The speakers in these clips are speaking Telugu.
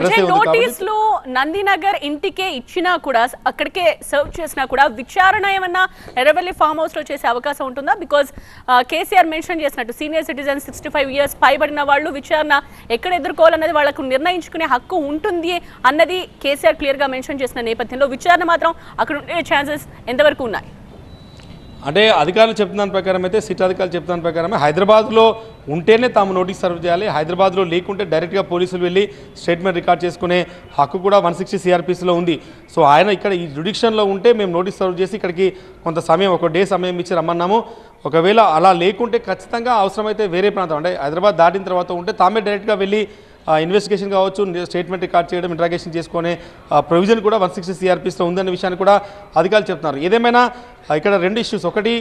విజయ్ నోటీసులు నందినగర్ ఇంటికే ఇచ్చినా కూడా అక్కడికే సర్వ్ చేసినా కూడా విచారణ ఏమన్నా ఎర్రవెల్లి ఫామ్ హౌస్ లో చేసే అవకాశం ఉంటుందా? బికాజ్ కేసీఆర్ మెన్షన్ చేసినట్టు సీనియర్ సిటిజన్ 65 ఇయర్స్ పైబడిన వాళ్ళు విచారణ ఎక్కడ ఎదుర్కోవాలన్నది వాళ్ళకు నిర్ణయించుకునే హక్కు ఉంటుంది అన్నది కేసీఆర్ క్లియర్ గా మెన్షన్ చేసిన నేపథ్యంలో విచారణ మాత్రం అక్కడ ఉండే ఛాన్సెస్ ఎంతవరకు ఉన్నాయి? అంటే అధికారులు చెప్తున్న ప్రకారం అయితే సిట్ అధికారులు చెప్తున్న ప్రకారమే హైదరాబాద్లో ఉంటేనే తాము నోటీస్ సర్వ్ చేయాలి, హైదరాబాద్లో లేకుంటే డైరెక్ట్గా పోలీసులు వెళ్ళి స్టేట్మెంట్ రికార్డ్ చేసుకునే హక్కు కూడా 160 సిఆర్పిసిలో ఉంది. సో ఆయన ఇక్కడ ఈ జ్యుడిక్షన్లో ఉంటే మేము నోటీస్ సర్వ్ చేసి ఇక్కడికి కొంత సమయం, ఒక డే సమయం ఇచ్చి రమ్మన్నాము. ఒకవేళ అలా లేకుంటే ఖచ్చితంగా అవసరమైతే వేరే ప్రాంతం అంటే హైదరాబాద్ దాటిన తర్వాత ఉంటే తామే డైరెక్ట్గా వెళ్ళి ఇన్వెస్టిగేషన్ కావచ్చు, స్టేట్మెంట్ రికార్డ్ చేయడం, ఇంట్రాగేషన్ చేసుకునే ప్రొవిజన్ కూడా 160 సిఆర్పిస్లో ఉందన్న విషయాన్ని కూడా అధికారులు చెప్తున్నారు. ఏదేమైనా ఇక్కడ రెండు ఇష్యూస్, ఒకటి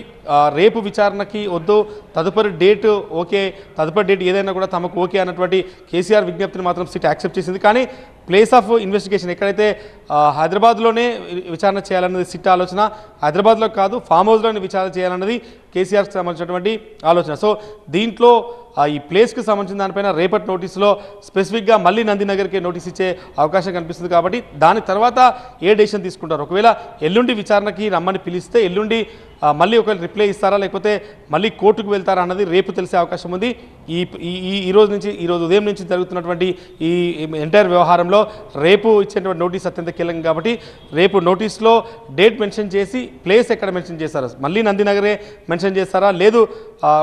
రేపు విచారణకి వద్దు, తదుపరి డేట్ ఓకే, తదుపరి డేట్ ఏదైనా కూడా తమకు ఓకే అన్నటువంటి కేసీఆర్ విజ్ఞప్తిని మాత్రం సిట్ యాక్సెప్ట్ చేసింది. కానీ ప్లేస్ ఆఫ్ ఇన్వెస్టిగేషన్ ఎక్కడైతే హైదరాబాద్లోనే విచారణ చేయాలన్నది సిట్ ఆలోచన, హైదరాబాద్లో కాదు ఫామ్ హౌస్లోనే విచారణ చేయాలన్నది కేసీఆర్కి సంబంధించినటువంటి ఆలోచన. సో దీంట్లో ఈ ప్లేస్కి సంబంధించిన దానిపైన రేపటి నోటీసులో స్పెసిఫిక్గా మళ్ళీ నందినగర్కి నోటీస్ ఇచ్చే అవకాశం కనిపిస్తుంది. కాబట్టి దాని తర్వాత ఏ డెసిషన్ తీసుకుంటారు, ఒకవేళ ఎల్లుండి విచారణకి రమ్మని పిలిస్తే ఎల్లుండి మళ్ళీ ఒకవేళ రిప్లై ఇస్తారా లేకపోతే మళ్ళీ కోర్టుకు వెళ్తారా అన్నది రేపు తెలిసే అవకాశం ఉంది. ఈరోజు ఉదయం నుంచి జరుగుతున్నటువంటి ఈ ఎంటైర్ వ్యవహారంలో రేపు ఇచ్చేటువంటి నోటీస్ అత్యంత కీలకం. కాబట్టి రేపు నోటీస్లో డేట్ మెన్షన్ చేసి ప్లేస్ ఎక్కడ మెన్షన్ చేస్తారా, మళ్ళీ నందినగరే మెన్షన్ చేస్తారా, లేదు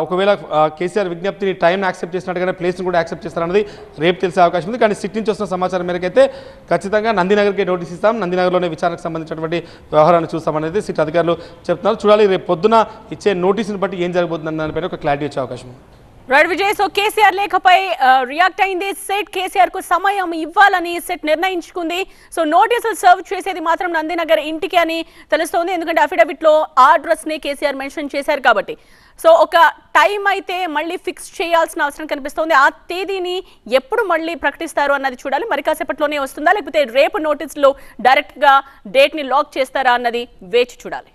ఒకవేళ కేసీఆర్ విజ్ఞప్తిని టైంని యాక్సెప్ట్ చేసినట్టుగానే ప్లేస్ని కూడా యాక్సెప్ట్ చేస్తారన్నది రేపు తెలిసే అవకాశం ఉంది. కానీ సిట్ నుంచి వస్తున్న సమాచారం మేరకు అయితే ఖచ్చితంగా నందినగర్కి నోటీస్ ఇస్తాం, నందినగర్లోనే విచారణకు సంబంధించినటువంటి వ్యవహారాన్ని చూస్తామనేది సిట్ అధికారులు చెప్తున్నారు. చూడాలి రేపు పొద్దున ఇచ్చే నోటీసుని బట్టి ఏం జరగబోతుందని దానిపైన ఒక క్లారిటీ వచ్చే అవకాశం ఉంది. రైట్ విజయ్, సో కేసీఆర్ లేఖపై రియాక్ట్ అయింది సెట్. కేసీఆర్ కు సమయం ఇవ్వాలని సెట్ నిర్ణయించుకుంది. సో నోటీసులు సర్వ్ చేసేది మాత్రం నందినగర్ ఇంటికి అని తెలుస్తోంది, ఎందుకంటే అఫిడవిట్ లో ఆ అడ్రస్ ని కేసీఆర్ మెన్షన్ చేశారు కాబట్టి. సో ఒక టైం అయితే మళ్ళీ ఫిక్స్ చేయాల్సిన అవసరం కనిపిస్తోంది. ఆ తేదీని ఎప్పుడు మళ్ళీ ప్రకటిస్తారు అన్నది చూడాలి. మరి కాసేపట్లోనే వస్తుందా లేకపోతే రేపు నోటీసులో డైరెక్ట్ గా డేట్ ని లాక్ చేస్తారా అన్నది వేచి చూడాలి.